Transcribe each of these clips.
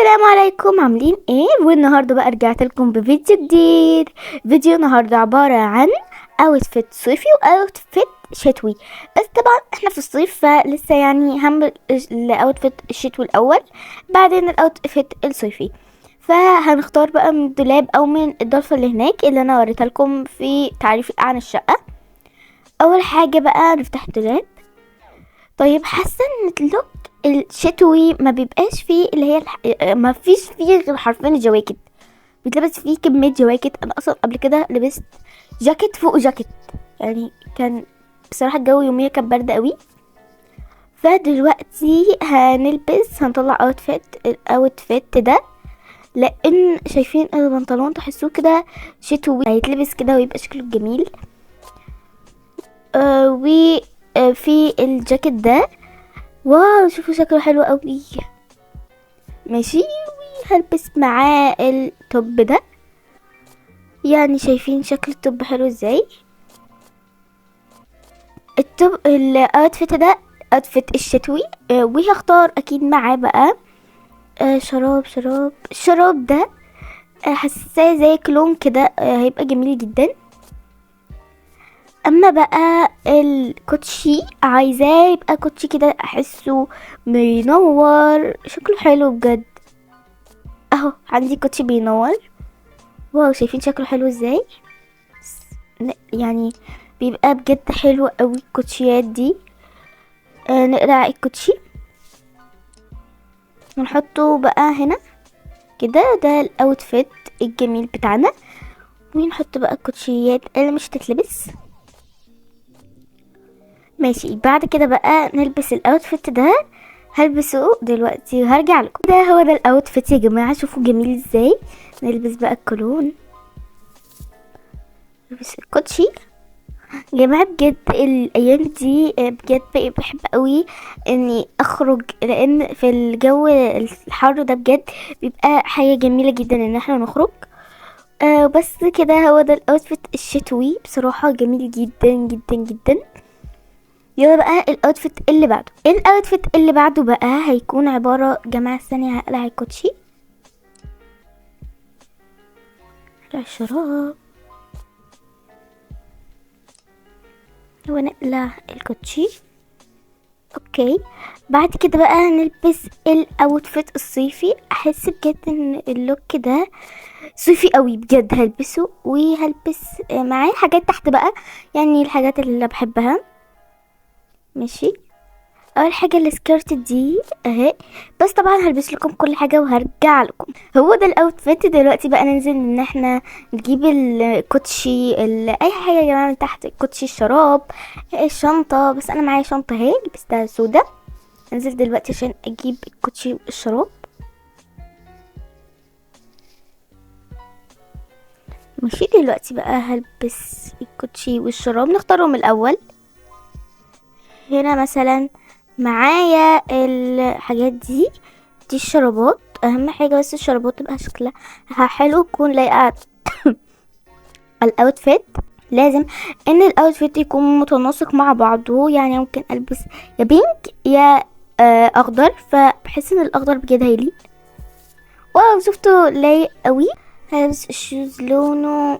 السلام عليكم، عاملين ايه؟ والنهارده بقى رجعت لكم بفيديو جديد. فيديو النهارده عباره عن اوتفيت صيفي واوتفيت شتوي. بس طبعا احنا في الصيف فلسه يعني هعمل الاوتفيت الشتوي الاول، بعدين الاوتفيت الصيفي. فهنختار بقى من الدولاب او من الضلفه اللي هناك اللي انا وريتها لكم في تعريفي عن الشقه. اول حاجه بقى نفتح الدولاب. طيب حاسه ان اللوك الشتوي ما بيبقاش فيه اللي هي ما فيش فيه غير حرفين الجواكت، بيتلبس فيه كمية جواكت. انا اصلا قبل كده لبست جاكيت فوق جاكيت، يعني كان بصراحة الجو يوميا كان برد قوي. فدلوقتي هنطلع الاوتفيت ده، لان شايفين البنطلون تحسوه كده شتوي، هيتلبس كده ويبقى شكله جميل. وفي الجاكيت ده واو شوفوا شكله حلو قوي. ماشي، هلبس معاه التوب ده، يعني شايفين شكل التوب حلو ازاي. التوب الاوتفيت ده اوتفيت الشتوي. وهختار اكيد معاه بقى الشراب ده حاساه زي كلون كده، هيبقى جميل جدا. اما بقى الكوتشي عايزاه يبقى كوتشي كده احسه بينور، شكله حلو بجد. اهو عندي كوتشي بينور، واو شايفين شكله حلو ازاي. يعني بيبقى بجد حلو قوي الكوتشيات دي. نقلع الكوتشي ونحطه بقى هنا كده، ده الاوتفيت الجميل بتاعنا. ونحط بقى الكوتشيات اللي مش تتلبس. ماشي، بعد كده بقى نلبس الاوتفيت ده، هلبسه دلوقتي وهرجع لكم. ده هو ده الاوتفيت يا جماعه، شوفوا جميل ازاي. نلبس بقى الكولون، نلبس الكوتشي. يا جماعه بجد الايام دي بجد بحب قوي اني اخرج، لان في الجو الحر ده بجد بيبقى حاجه جميله جدا ان احنا نخرج. بس كده هو ده الاوتفيت الشتوي، بصراحه جميل جدا جدا جدا. يلا بقى الاوتفيت اللي بعده بقى هيكون عبارة جماعة ثانية. هقلع الكوتشي، هقلع الشراب ونقلع الكوتشي. اوكي، بعد كده بقى هنلبس الاوتفيت الصيفي. احس بجد ان اللوك ده صيفي قوي بجد، هلبسه وهلبس معاه حاجات تحت بقى، يعني الحاجات اللي بحبها. ماشي، اول حاجه السكيرت دي اهي، بس طبعا هلبس لكم كل حاجه وهرجع لكم. هو ده الاوتفيت. دلوقتي بقى ننزل ان احنا نجيب الكوتشي اي حاجه يا جماعه من تحت الكوتشي، الشراب، الشنطه. بس انا معايا شنطه اهي لبستها سودا. انزل دلوقتي عشان اجيب الكوتشي والشراب. ماشي، دلوقتي بقى هلبس الكوتشي والشراب، نختارهم الاول. هنا مثلا معايا الحاجات دي الشرابات، اهم حاجه بس الشرابات تبقى شكلها حلو، تكون لايقه على الاوتفيت. لازم ان الاوتفيت يكون متناسق مع بعضه، يعني ممكن البس يا بينك يا اخضر، فبحس ان الاخضر بجد هيليق. واو شفتوا لايق قوي. هلبس الشوز لونه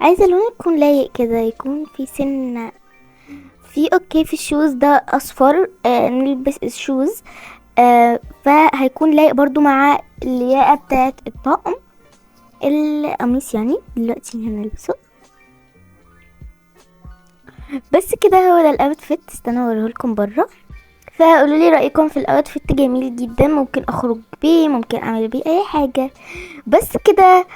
عايزه لونه يكون لايق كده، يكون في سن في اوكي في الشوز ده اصفر. نلبس الشوز فهيكون لايق برضو مع اللياقة بتاعت الطقم القميص. يعني دلوقتي هنلبسه. بس كده هو ده الاوتفيت. استنوا اوريهولكم بره، فقولوا لي رايكم في الاوتفيت. جميل جدا، ممكن اخرج بيه، ممكن اعمل بيه اي حاجه. بس كده.